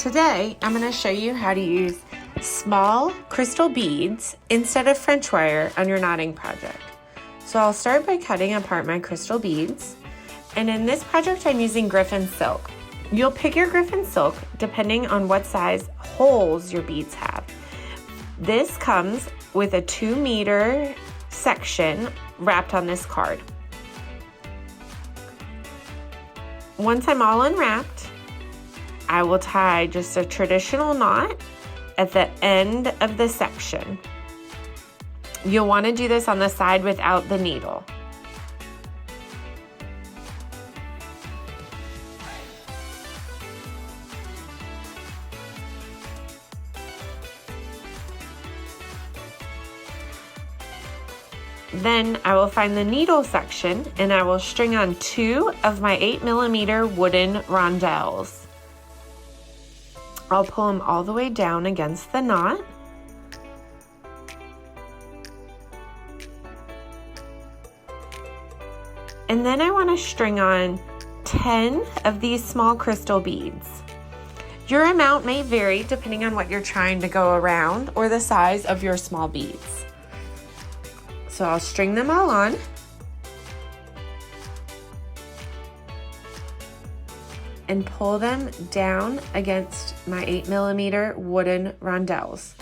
Today, I'm going to show you how to use small crystal beads instead of French wire on your knotting project. So I'll start by cutting apart my crystal beads. And in this project, I'm using Griffin silk. You'll pick your Griffin silk depending on what size holes your beads have. This comes with a 2-meter section wrapped on this card. Once I'm all unwrapped, I will tie just a traditional knot at the end of the section. You'll want to do this on the side without the needle. Then I will find the needle section and I will string on 2 of my 8mm wooden rondelles. I'll pull them all the way down against the knot. And then I want to string on 10 of these small crystal beads. Your amount may vary depending on what you're trying to go around or the size of your small beads. So I'll string them all on. And pull them down against my 8mm wooden rondelles.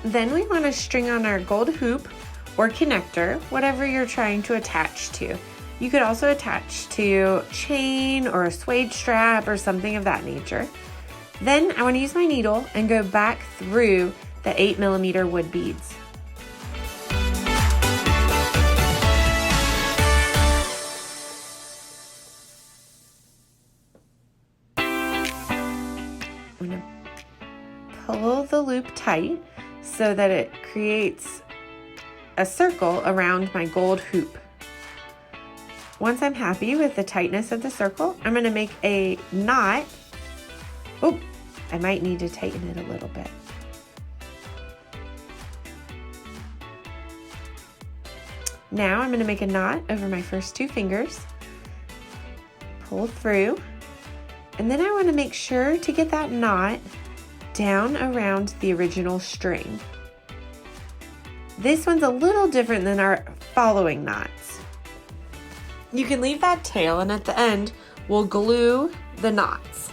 Then we want to string on our gold hoop or connector, whatever you're trying to attach to. You could also attach to chain or a suede strap or something of that nature. Then I want to use my needle and go back through the 8mm wood beads. I'm going to pull the loop tight so that it creates a circle around my gold hoop. Once I'm happy with the tightness of the circle, I'm going to make a knot. Oh, I might need to tighten it a little bit. Now I'm going to make a knot over my first 2 fingers, pull through, and then I want to make sure to get that knot down around the original string. This one's a little different than our following knots. You can leave that tail, and at the end we'll glue the knots.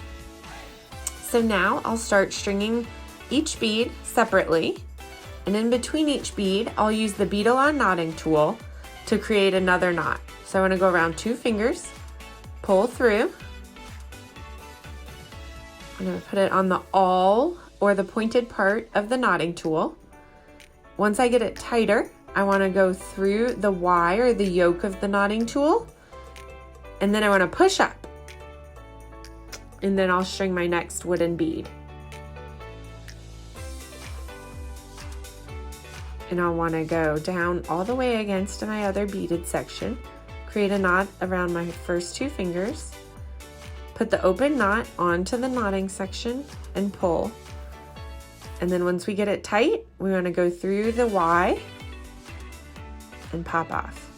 So now I'll start stringing each bead separately, and in between each bead I'll use the bead-along knotting tool to create another knot. So I want to go around 2 fingers, pull through. I'm going to put it on the awl or the pointed part of the knotting tool. Once I get it tighter, I want to go through the Y or the yoke of the knotting tool, and then I want to push up, and then I'll string my next wooden bead. And I'll want to go down all the way against my other beaded section, create a knot around my first 2 fingers, put the open knot onto the knotting section and pull. And then once we get it tight, we want to go through the Y and pop off.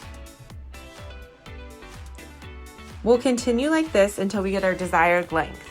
We'll continue like this until we get our desired length.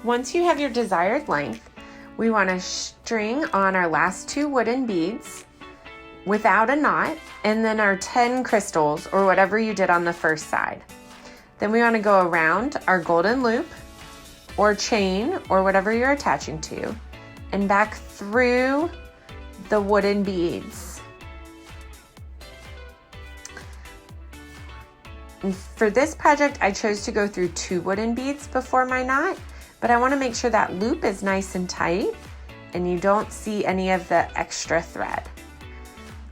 once you have your desired length, we want to string on our last 2 wooden beads without a knot, and then our 10 crystals or whatever you did on the first side. Then we want to go around our golden loop or chain or whatever you're attaching to and back through the wooden beads. And for this project, I chose to go through 2 wooden beads before my knot, but I want to make sure that loop is nice and tight and you don't see any of the extra thread.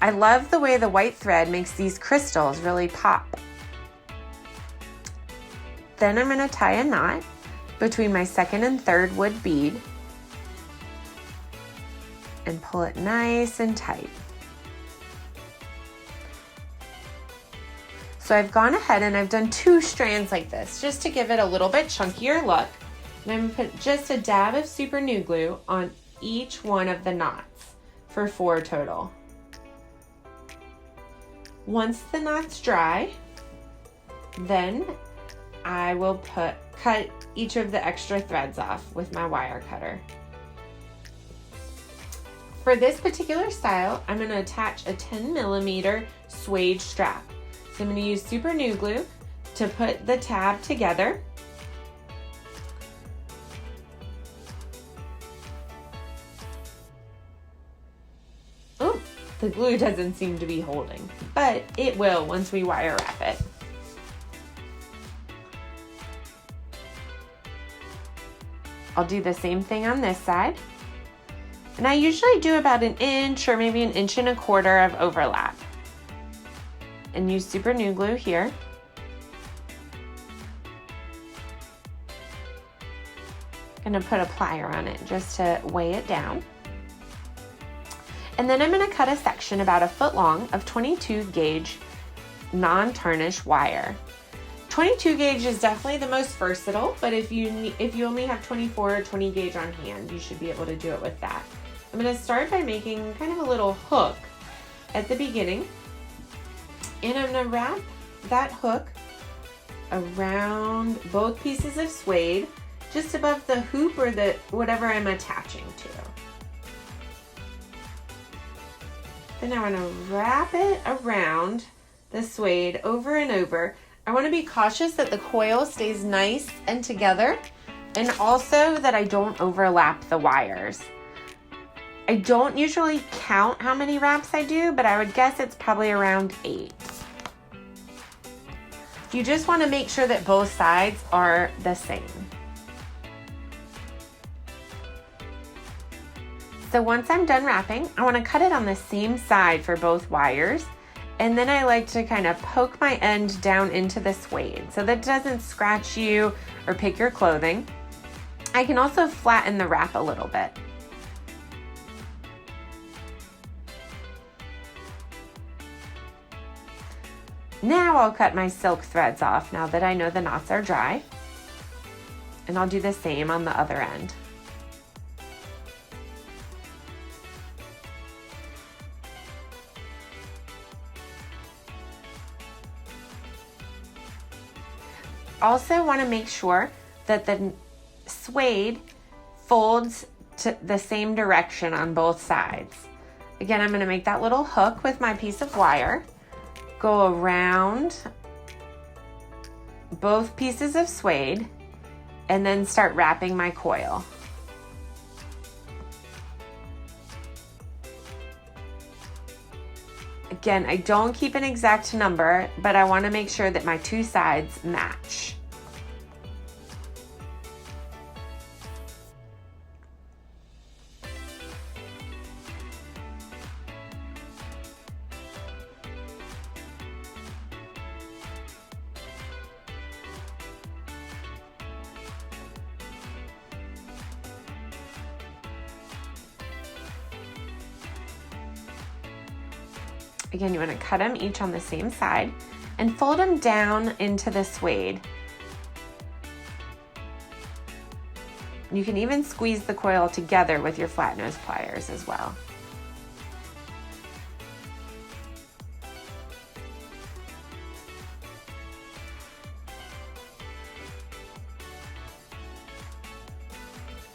I love the way the white thread makes these crystals really pop. Then I'm going to tie a knot between my 2nd and 3rd wood bead and pull it nice and tight. So I've gone ahead and I've done 2 strands like this just to give it a little bit chunkier look. And I'm going to put just a dab of super glue glue on each one of the knots for 4 total. Once the knot's dry, then I will cut each of the extra threads off with my wire cutter. For this particular style, I'm going to attach a 10mm suede strap. So I'm going to use super glue to put the tab together. Oh, the glue doesn't seem to be holding, but it will once we wire wrap it. I'll do the same thing on this side. And I usually do about 1 inch or maybe 1.25 inches of overlap. And use super glue here. Gonna put a plier on it just to weigh it down. And then I'm gonna cut a section about 1 foot long of 22 gauge non-tarnish wire. 22 gauge is definitely the most versatile, but if you only have 24 or 20 gauge on hand, you should be able to do it with that. I'm going to start by making kind of a little hook at the beginning, and I'm going to wrap that hook around both pieces of suede, just above the hoop or the whatever I'm attaching to. Then I want to wrap it around the suede over and over. I want to be cautious that the coil stays nice and together, and also that I don't overlap the wires. I don't usually count how many wraps I do, but I would guess it's probably around 8. You just want to make sure that both sides are the same. So once I'm done wrapping, I want to cut it on the same side for both wires. And then I like to kind of poke my end down into the suede so that it doesn't scratch you or pick your clothing. I can also flatten the wrap a little bit. Now I'll cut my silk threads off now that I know the knots are dry. And I'll do the same on the other end. Also want to make sure that the suede folds to the same direction on both sides. Again, I'm going to make that little hook with my piece of wire, go around both pieces of suede, and then start wrapping my coil. Again, I don't keep an exact number, but I want to make sure that my 2 sides match. Again, you want to cut them each on the same side and fold them down into the suede. You can even squeeze the coil together with your flat nose pliers as well.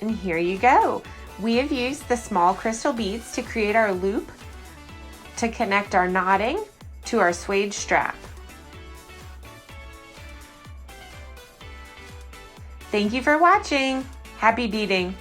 And here you go. We have used the small crystal beads to create our loop to connect our knotting to our suede strap. Thank you for watching. Happy beading!